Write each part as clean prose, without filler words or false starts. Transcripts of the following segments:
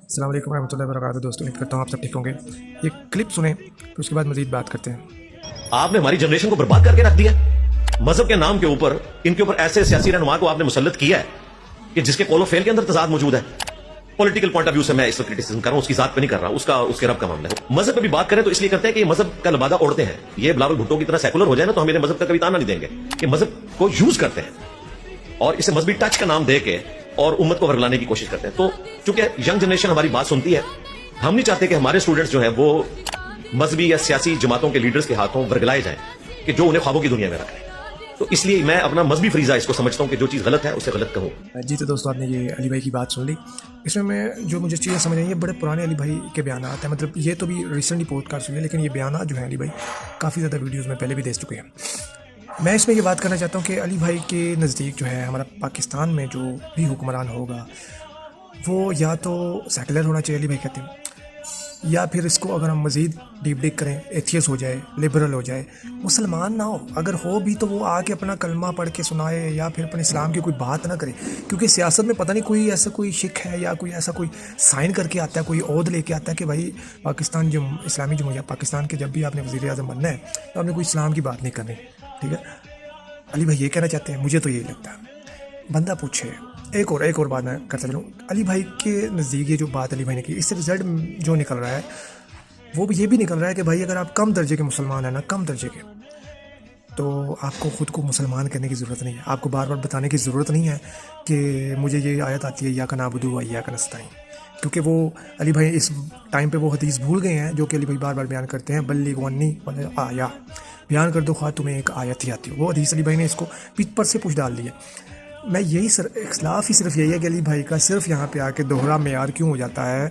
अस्सलाम वालेकुम रहमतुल्लाहि व बरकातुहू। दोस्तों, उम्मीद करता हूँ आप सब ठीक होंगे। ये क्लिप सुने तो उसके बाद मजीद बात करते हैं। आपने हमारी जनरेशन को बर्बाद करके रख दिया। मजहब के नाम के ऊपर इनके ऊपर ऐसे सियासी रहनुमा को आपने मुसल्लत किया है कि जिसके कोलो फेल के अंदर तजाद मौजूद है। पॉलिटिकल पॉइंट ऑफ व्यू से मैं इस क्रिटिसिज्म कर रहा हूं, उसकी जात पे नहीं कर रहा, उसके रब का मामला है। मजहब पे भी बात करें तो इसलिए करते हैं कि ये मजहब का लबादा ओढ़ते हैं। ये बिलावल भुट्टो की तरह सेकुलर हो जाए ना तो हम मेरे मजहब का कभी ताना नहीं देंगे कि मजहब को यूज करते हैं और इसे मजहबी टच का नाम दे के और उम्मत को वर्गलाने की कोशिश करते हैं। तो चूंकि यंग जनरेशन हमारी बात सुनती है, हम नहीं चाहते कि हमारे स्टूडेंट्स जो हैं वो मजहबी या सियासी जमातों के लीडर्स के हाथों वर्गलाए जाएं कि जो उन्हें ख्वाबों की दुनिया में रख रहे हैं। तो इसलिए मैं अपना मजहबी फरीजा इसको समझता हूं कि जो चीज़ गलत है उसे गलत कहूं। जी तो दोस्तों, आपने ये अली भाई की बात सुन ली। इसमें मैं जो मुझे चीज़ें समझ आई, ये बड़े पुराने अली भाई के बयान हैं। मतलब ये तो भी रिसेंटली पॉडकास्ट हुई है, लेकिन ये बयान जो हैं अली भाई काफ़ी ज़्यादा वीडियोज़ में पहले भी दे चुके हैं। मैं इसमें ये बात करना चाहता हूँ कि अली भाई के नज़दीक जो है हमारा पाकिस्तान में जो भी हुक्मरान होगा वो या तो सेकुलर होना चाहिए, अली भाई कहते हैं, या फिर इसको अगर हम मज़ीद डीप डिक करें, एथियस हो जाए, लिबरल हो जाए, मुसलमान ना हो। अगर हो भी तो वो आके अपना कलमा पढ़ के सुनाए या फिर अपने इस्लाम की कोई बात ना करे। क्योंकि सियासत में पता नहीं कोई ऐसा कोई शिक है या कोई ऐसा कोई साइन करके आता है, कोई ओहद लेके आता है कि भाई पाकिस्तान जो इस्लामी जमहूरिया पाकिस्तान के जब भी आपने वज़ीर आज़म बनना है तो आपने कोई इस्लाम की बात नहीं करनी, ठीक है। अली भाई ये कहना चाहते हैं, मुझे तो यही लगता है। बंदा पूछे एक और बात मैं करता चलूँ। अली भाई के नज़दीक ये जो बात अली भाई ने की, इससे रिजल्ट जो निकल रहा है वो भी ये भी निकल रहा है कि भाई अगर आप कम दर्जे के मुसलमान हैं ना, कम दर्जे के, तो आपको ख़ुद को मुसलमान करने की ज़रूरत नहीं है। आपको बार बार बताने की ज़रूरत नहीं है कि मुझे ये आयत आती है या का नाबुदु व इय्याका नस्तईन, क्योंकि वो अली भाई इस टाइम पे वो हदीस भूल गए हैं जो कि अली भाई बार बार बयान करते हैं। बल्लिगु अन्नी वल आया, बयान कर दो ख्वाह तुम्हें एक आयत ही आती हो। वो हदीस अली भाई ने इसको पीठ पर से पूछ डाल दिया। मैं यही इख्लाफ ही सिर्फ यही है कि अली भाई का सिर्फ यहाँ पे आके दोहरा मेयार क्यों हो जाता है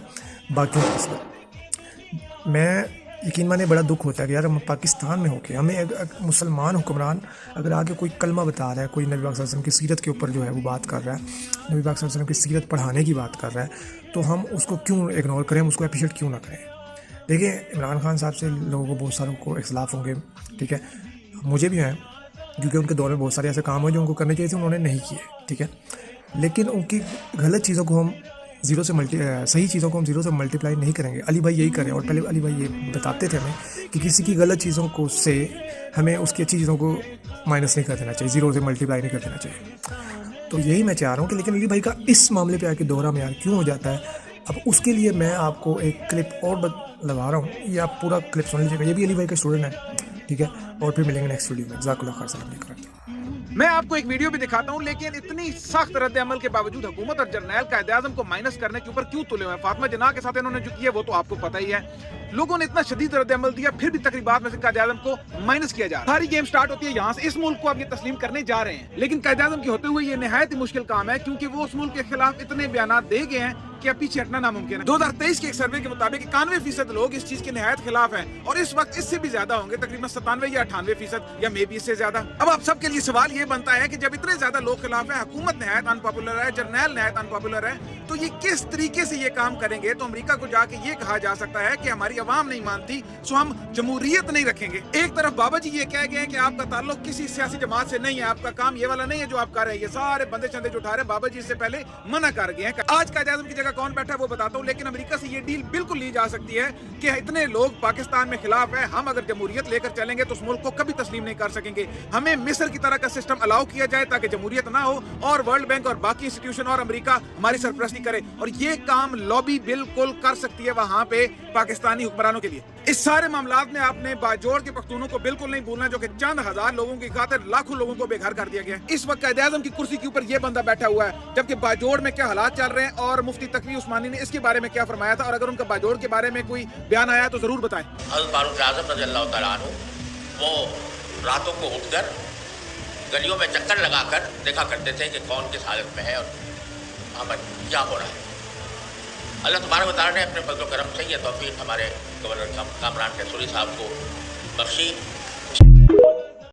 बाकियों की। मैं यकीन माने बड़ा दुख होता है कि यार हम पाकिस्तान में होके हमें मुसलमान हुक्मरान अगर आके कोई कलमा बता रहा है, कोई नबी पाक सल्लल्लाहु अलैहि वसल्लम की सीरत के ऊपर जो है वो बात कर रहा है, नबी पाक सल्लल्लाहु अलैहि वसल्लम की सीरत पढ़ाने की बात कर रहा है, तो हम उसको क्यों इग्नोर करें, हम उसको अप्रिशिएट क्यों ना करें। देखिए, इमरान खान साहब से लोगों को बहुत सारों को इख्लाफ होंगे, ठीक है, मुझे भी हैं, क्योंकि उनके दौर में बहुत सारे ऐसे काम हुए जो उनको करने चाहिए थे, उन्होंने नहीं किए, ठीक है। लेकिन उनकी गलत चीज़ों को हम सही चीज़ों को हम ज़ीरो से मल्टीप्लाई नहीं करेंगे। अली भाई यही करें, और पहले अली भाई ये बताते थे हमें कि किसी की गलत चीज़ों को से हमें उसकी अच्छी चीज़ों को माइनस नहीं कर देना चाहिए, ज़ीरो से मल्टीप्लाई नहीं कर देना चाहिए। तो यही मैं चाह रहा हूँ कि लेकिन अली भाई का इस मामले पे आके दोहरा मेयार क्यों हो जाता है। अब उसके लिए मैं आपको एक क्लिप और लगा रहा हूँ, ये आप पूरा क्लिप सुन लीजिएगा। ये भी अली भाई का स्टूडेंट है, ठीक है, और फिर मिलेंगे नेक्स्ट वीडियो में। जज़ाकल्लाह खैर। सलाम अलैकुम। मैं आपको एक वीडियो भी दिखाता हूं, लेकिन इतनी सख्त रद्द अमल के बावजूद हुकूमत और जर्नैल कायद-ए-आज़म को माइनस करने के ऊपर क्यों तुले हुए हैं। फातिमा जनाह के साथ इन्होंने जो किया वो तो आपको पता ही है। लोगों ने इतना शदीद रद्द अमल दिया, फिर भी तकरीबात में से कायद-ए-आज़म को माइनस किया जा रहा है। सारी गेम स्टार्ट होती है यहाँ से। इस मुल्क को आप ये तस्लीम करने जा रहे हैं, लेकिन कायद-ए-आज़म के होते हुए ये निहायत ही मुश्किल काम है, क्योंकि वो उस मुल्क के खिलाफ इतने बयान दे गए हैं कि अब पीछे हटना नामुमकिन है। 2023 के एक सर्वे के मुताबिक 91% लोग इस चीज के निहायत खिलाफ हैं, और इस वक्त इससे भी ज्यादा होंगे, तकरीबन 97 या 98% या मे बी इससे ज्यादा। अब आप सबके लिए सवाल ये बनता है कि जब इतने ज्यादा लोग खिलाफ हैं, हुकूमत निहायत अनपॉपुलर है, जर्नैल निहायत अनपॉपुलर है, तो ये किस तरीके से ये काम करेंगे। तो अमेरिका को जाके ये कहा जा सकता है कि हमारी अवाम नहीं मानती, सो हम जमहूरियत नहीं रखेंगे। एक तरफ बाबा जी ये कह गए हैं कि आपका ताल्लुक किसी सियासी जमात से नहीं है, आपका काम ये वाला नहीं है जो आप कर रहे हैं। ये सारे बंदे चंदे जो उठा रहे हैं, बाबा जी इससे पहले मना कर गए हैं। आज कायद-ए-आज़म की जगह कौन बैठा है वो बताता हूं, लेकिन अमेरिका से ये डील बिल्कुल ली जा सकती है कि इतने लोग पाकिस्तान में खिलाफ है, हम अगर जमहूरियत लेकर चलेंगे तो उस मुल्क को कभी तस्लीम नहीं कर सकेंगे। हमें मिस्र की तरह का सिस्टम अलाउ किया जाए ताकि जमहूरियत ना हो, और वर्ल्ड बैंक और बाकी इंस्टीट्यूशन और अमेरिका हमारी सरपरस्ती करे, और ये काम लॉबी बिल्कुल कर सकती है वहां पे पाकिस्तानी हुक्मरानों के लिए। इस सारे मामलात में आपने बाजोड़ के पख्तूनों को बिल्कुल नहीं भूलना, जो कि चंद हजार लोगों की खातिर लाखों लोगों को बेघर कर दिया गया है। इस वक्त कायद-ए-आज़म की कुर्सी के ऊपर ये बंदा बैठा हुआ है, जबकि बाजोड़ में क्या हालात चल रहे हैं, और मुफ्ती तकवी उस्मानी ने इसके बारे में क्या फरमाया था, और अगर उनका बाजोड़ के बारे में कोई बयान आया तो जरूर बताएं। हज़रत फारूक आज़म रज़ियल्लाहु तआला अन्हु वो रातों को उठकर गलियों में चक्कर लगाकर देखा करते थे कि कौन किस हालत में है और वहाँ पर क्या हो रहा है। अल्लाह तबारक व तआला ने अपने फज़ल व करम से ये तौफीक हमारे गवर्नर कामरान कैसुरी साहब को बख्शी।